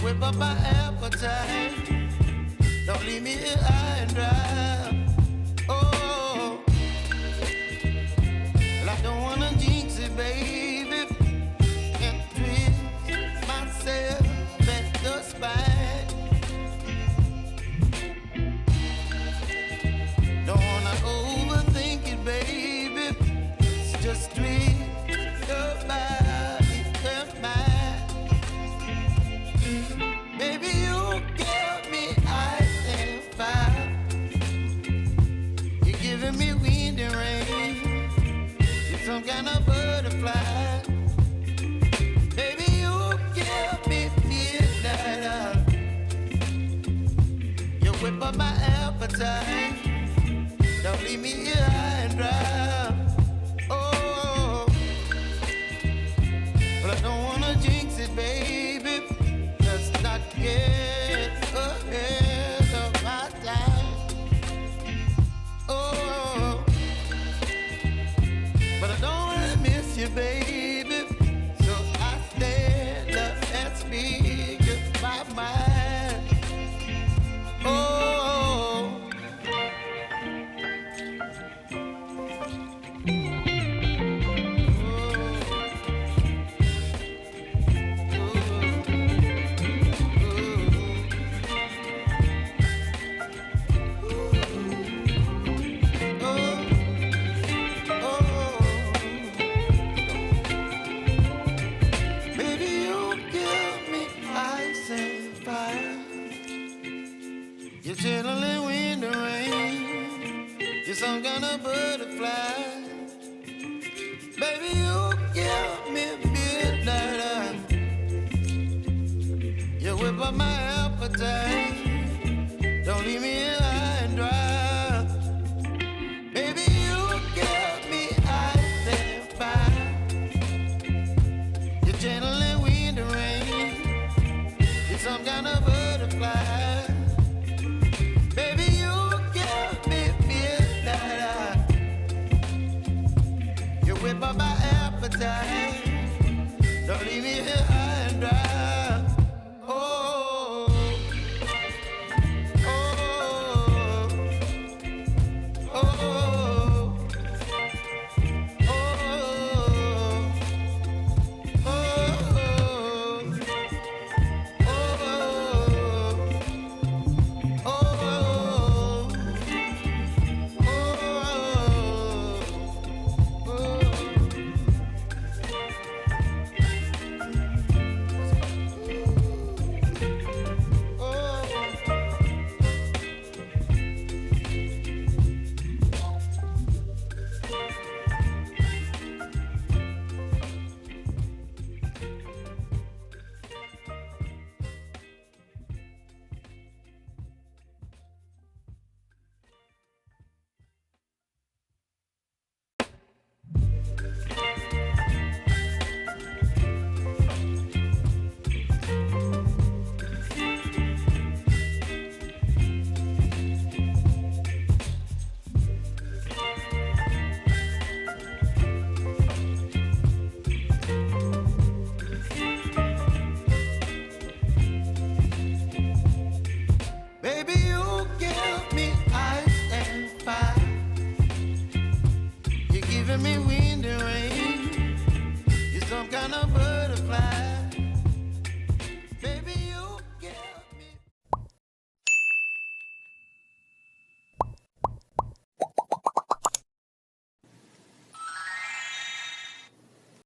whip up my appetite. Don't leave me here high and dry. Oh, well, I don't wanna jinx it, baby, and twist myself at the spine. Don't wanna overthink it, baby. It's just twist your body and mine. Baby, you give me ice and fire. You're giving me wind and rain. You're some kind of butterfly. Baby, you give me midnight. You whip up my appetite. Don't leave me here high and dry. Oh, but I don't wanna jinx it, baby. Let's not get ahead of my time. Oh, but I don't wanna miss you, baby. So I stand up and speak just my mind. Oh. You're chilling wind and rain. You're some kind of butterfly. Baby, you give me midnight. You whip up my appetite.